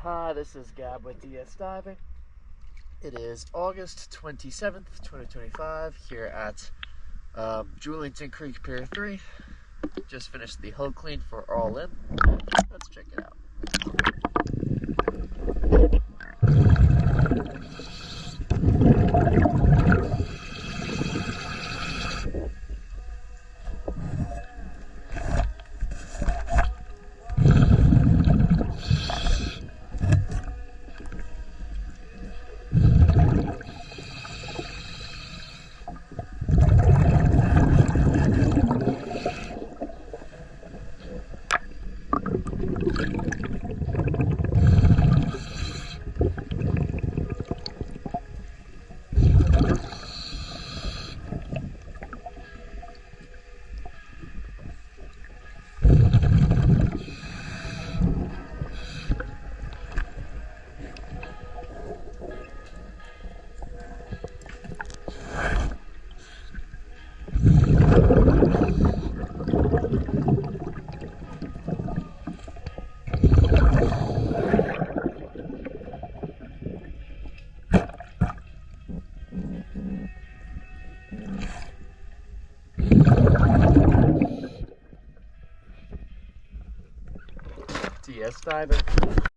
Hi, this is Gab with DS Diving. It is August 27th, 2025 here at Julington Creek Pier 3. Just finished the hull clean for All In. Let's check it out. DS Diving.